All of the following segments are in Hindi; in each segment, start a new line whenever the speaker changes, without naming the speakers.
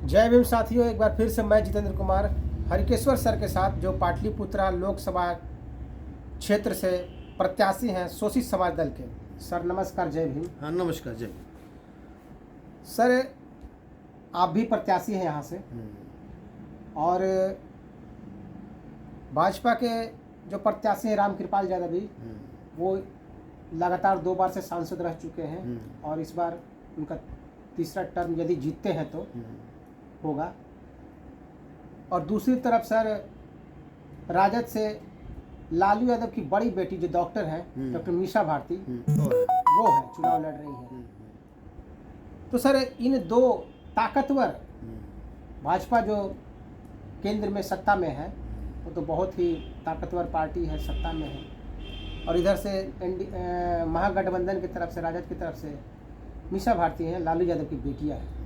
जय भीम साथियों, एक बार फिर से मैं जितेंद्र कुमार हरिकेश्वर सर के साथ, जो पाटलिपुत्रा लोकसभा क्षेत्र से प्रत्याशी हैं शोषित समाज दल के। सर नमस्कार, जय भीम।
हाँ नमस्कार, जय।
सर आप भी प्रत्याशी हैं यहाँ से, और भाजपा के जो प्रत्याशी हैं रामकृपाल यादव जी, वो लगातार 2 बार से सांसद रह चुके हैं और इस बार उनका तीसरा टर्म यदि जीतते हैं तो होगा। और दूसरी तरफ सर राजद से लालू यादव की बड़ी बेटी जो डॉक्टर हैं, डॉक्टर मीसा भारती, वो है, चुनाव लड़ रही है। तो सर इन दो ताकतवर, भाजपा जो केंद्र में सत्ता में है वो तो बहुत ही ताकतवर पार्टी है, सत्ता में है, और इधर से महागठबंधन की तरफ से, राजद की तरफ से मीसा भारती हैं, लालू यादव की बेटियां हैं।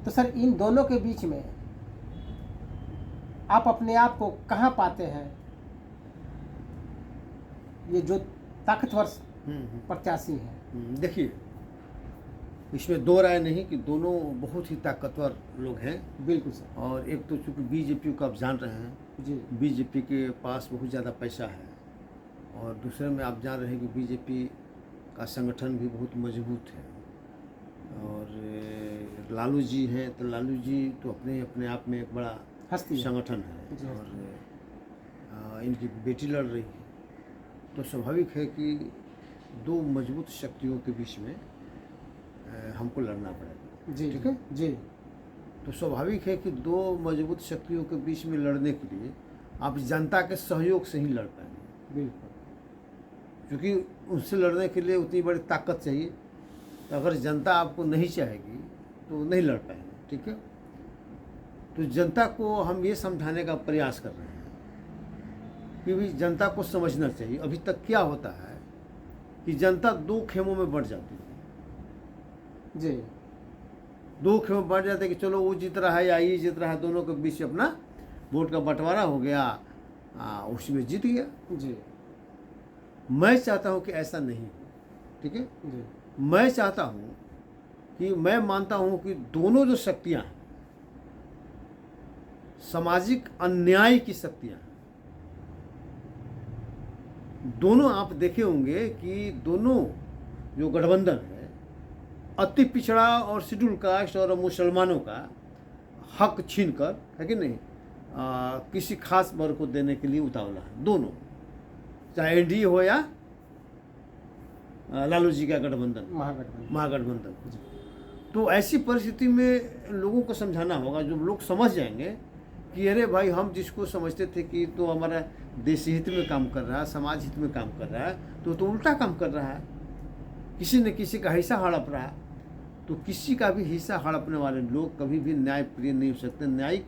तो सर इन दोनों के बीच में आप अपने आप को कहाँ पाते हैं, ये जो ताकतवर प्रत्याशी हैं?
देखिए, इसमें दो राय नहीं कि दोनों बहुत ही ताकतवर लोग हैं।
बिल्कुल सर।
और एक तो चूँकि बीजेपी को आप जान रहे हैं
जी,
बीजेपी के पास बहुत ज़्यादा पैसा है, और दूसरे में आप जान रहे हैं कि बीजेपी का संगठन भी बहुत मजबूत है। और लालू जी हैं तो लालू जी तो अपने आप में एक बड़ा
हस्ती
संगठन है, और इनकी बेटी लड़ रही है, तो स्वाभाविक है कि दो मजबूत शक्तियों के बीच में हमको लड़ना पड़ेगा।
जी,
ठीक है
जी,
तो स्वाभाविक है कि दो मजबूत शक्तियों के बीच में लड़ने के लिए आप जनता के सहयोग से ही लड़ पाएंगे।
बिल्कुल।
क्योंकि उनसे लड़ने के लिए उतनी बड़ी ताकत चाहिए, तो अगर जनता आपको नहीं चाहेगी तो नहीं लड़ पाएंगे। ठीक है, तो जनता को हम ये समझाने का प्रयास कर रहे हैं कि भी जनता को समझना चाहिए। अभी तक क्या होता है कि जनता दो खेमों में बढ़ जाती है।
जी,
दो खेमों में बढ़ जाते हैं कि चलो वो जीत रहा है या ये जीत रहा है, दोनों के बीच अपना वोट का बंटवारा हो गया, उसमें जीत गया।
जी,
मैं चाहता हूं कि ऐसा नहीं हो। ठीक है,
जी,
मैं चाहता हूं कि, मैं मानता हूं कि दोनों जो शक्तियां हैं, सामाजिक अन्याय की शक्तियां हैं, दोनों आप देखे होंगे कि दोनों जो गठबंधन है, अति पिछड़ा और शेड्यूल कास्ट और मुसलमानों का हक छीनकर, है कि नहीं, किसी खास वर्ग को देने के लिए उतावला है दोनों, चाहे एनडीए हो या लालू जी का गठबंधन, महागठबंधन। तो ऐसी परिस्थिति में लोगों को समझाना होगा, जो लोग समझ जाएंगे कि अरे भाई, हम जिसको समझते थे कि तो हमारा देश हित में काम कर रहा है, समाज हित में काम कर रहा है, तो उल्टा काम कर रहा है, किसी न किसी का हिस्सा हड़प रहा है। तो किसी का भी हिस्सा हड़पने वाले लोग कभी भी न्यायप्रिय नहीं हो सकते, न्यायिक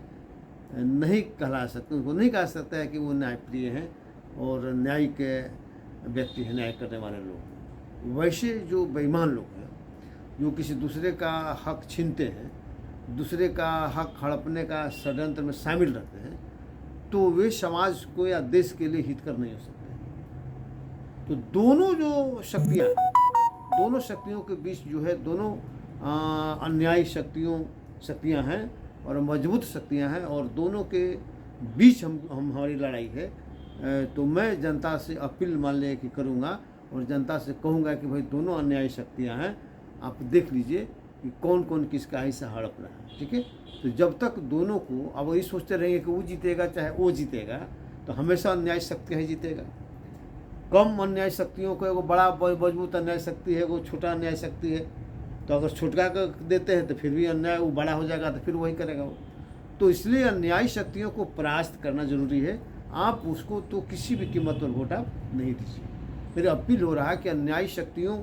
नहीं कहला सकते। उनको नहीं कहा सकता है कि वो न्यायप्रिय हैं और न्यायिक व्यक्ति है, न्याय करने वाले लोग। वैसे जो बेईमान लोग हैं, जो किसी दूसरे का हक छीनते हैं, दूसरे का हक हड़पने का षड्यंत्र में शामिल रहते हैं, तो वे समाज को या देश के लिए हितकर नहीं हो सकते। तो दोनों जो शक्तियाँ, दोनों शक्तियों के बीच जो है, दोनों अन्यायी शक्तियाँ हैं और मजबूत शक्तियाँ हैं, और दोनों के बीच हमारी लड़ाई है। तो मैं जनता से अपील मान लिया कि करूँगा, और जनता से कहूँगा कि भाई दोनों अन्यायी शक्तियाँ हैं, आप देख लीजिए कि कौन कौन किसका हिस्सा हड़प रहा है। ठीक है, तो जब तक दोनों को अब वही सोचते रहेंगे कि वो जीतेगा चाहे वो जीतेगा, तो हमेशा अन्यायी शक्ति ही जीतेगा। कम अन्याय शक्तियों को, एगो बड़ा मजबूत अन्याय शक्ति है, एगो छोटा अन्याय शक्ति है, तो अगर छोटका को देते हैं तो फिर भी अन्याय वो बड़ा हो जाएगा, तो फिर वही करेगा वो। तो इसलिए अन्यायी शक्तियों को परास्त करना जरूरी है। आप उसको तो किसी भी कीमत पर वोट आप नहीं दीजिए। मेरी अपील हो रहा है कि अन्यायी शक्तियों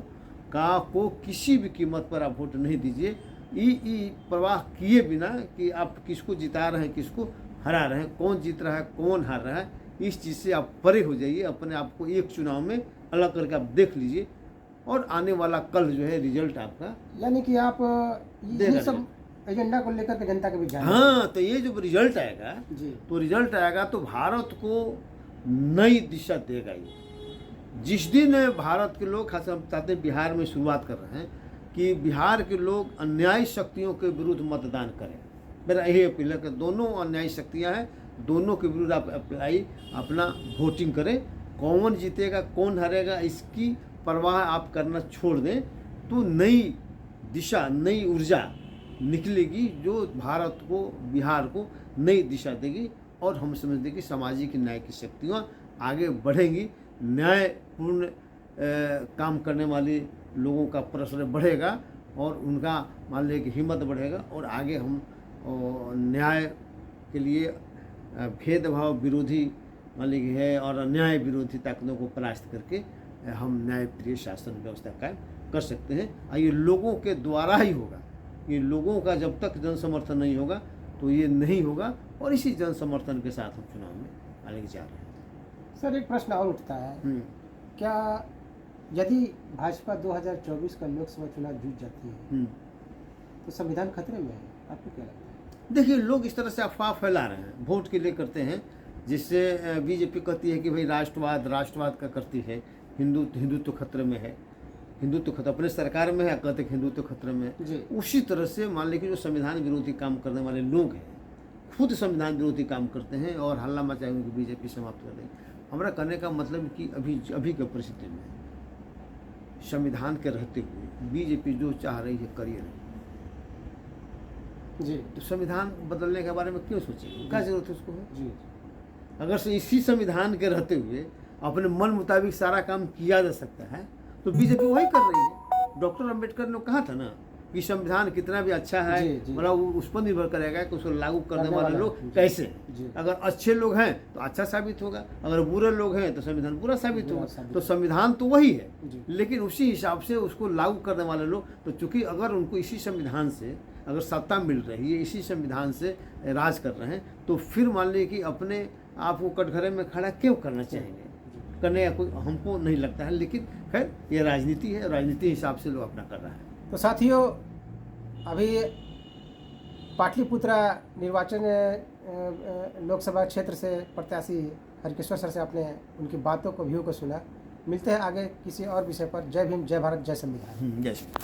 को किसी भी कीमत पर आप वोट नहीं दीजिए, ई परवाह किए बिना कि आप किसको जिता रहे हैं, किसको हरा रहे हैं, कौन जीत रहा है, कौन हार रहा है। इस चीज़ से आप परे हो जाइए, अपने आप को एक चुनाव में अलग करके आप देख लीजिए, और आने वाला कल जो है रिजल्ट आपका,
यानी कि आप ये सब एजेंडा को लेकर के जनता के बीच जाना।
हाँ, तो ये जो रिजल्ट आएगा
जी,
तो रिजल्ट आएगा तो भारत को नई दिशा देगा। ये जिस दिन भारत के लोग, खास हम चाहते हैं बिहार में शुरुआत कर रहे हैं कि बिहार के लोग अन्यायी शक्तियों के विरुद्ध मतदान करें। मेरा यही अपील है कि दोनों अन्यायी शक्तियां हैं, दोनों के विरुद्ध आप अपना वोटिंग करें। कौन जीतेगा कौन हारेगा इसकी परवाह आप करना छोड़ दें, तो नई दिशा नई ऊर्जा निकलेगी जो भारत को, बिहार को नई दिशा देगी। और हम समझते कि सामाजिक न्याय की शक्तियाँ आगे बढ़ेंगी, न्यायपूर्ण काम करने वाले लोगों का प्रश्न बढ़ेगा और उनका मान लीजिए कि हिम्मत बढ़ेगा, और आगे हम न्याय के लिए भेदभाव विरोधी मान लीजिए है और अन्याय विरोधी ताकतों को परास्त करके हम न्यायप्रिय शासन व्यवस्था कायम कर सकते हैं। और ये लोगों के द्वारा ही होगा। ये लोगों का जब तक जन समर्थन नहीं होगा तो ये नहीं होगा, और इसी जन समर्थन के साथ हम चुनाव में आगे जा रहे हैं।
सर एक प्रश्न और उठता है, क्या यदि भाजपा 2024 का लोकसभा चुनाव जीत जाती है तो संविधान खतरे में है? आपको क्या लगता है?
देखिए, लोग इस तरह से अफवाह फैला रहे हैं, वोट के लिए करते हैं, जिससे बीजेपी कहती है कि भाई राष्ट्रवाद का करती है, हिंदुत्व खतरे में है, हिंदुत्व खतरे अपने सरकार में है, कहते हैं हिंदुत्व खतरे में है। उसी तरह से मान लीजिए जो संविधान विरोधी काम करने वाले लोग हैं खुद संविधान विरोधी काम करते हैं और हल्ला मचाएंगे कि बीजेपी समाप्त कर देंगे। हमारा कहने का मतलब कि अभी की परिस्थिति में संविधान के रहते हुए बीजेपी जो चाह रही है करिए नहीं
जी।
तो संविधान बदलने के बारे में क्यों सोचेंगे? क्या जरूरत है उसको?
जी।
अगर से इसी संविधान के रहते हुए अपने मन मुताबिक सारा काम किया जा सकता है तो बीजेपी वही कर रही है। डॉक्टर अंबेडकर ने कहा था ना कि संविधान कितना भी अच्छा है, मतलब उस पर निर्भर करेगा कि उसको लागू करने वाले लोग कैसे हैं। अगर अच्छे लोग हैं तो अच्छा साबित होगा, अगर बुरे लोग हैं तो संविधान बुरा साबित होगा। तो संविधान तो वही है, लेकिन उसी हिसाब से उसको लागू करने वाले लोग, तो चूंकि अगर उनको इसी संविधान से अगर सत्ता मिल रही है, इसी संविधान से राज कर रहे हैं, तो फिर मान लीजिए कि अपने आप को कटघरे में खड़ा क्यों करना चाहेंगे? करने का कोई हमको नहीं लगता है, लेकिन खैर ये राजनीति है, राजनीति हिसाब से लोग अपना कर रहा है।
तो साथियों, अभी पाटलिपुत्रा निर्वाचन लोकसभा क्षेत्र से प्रत्याशी हरकिशोर सर से आपने उनकी बातों को, व्यू को सुना। मिलते हैं आगे किसी और विषय पर। जय भीम, जय भारत, जय संविधान।
जय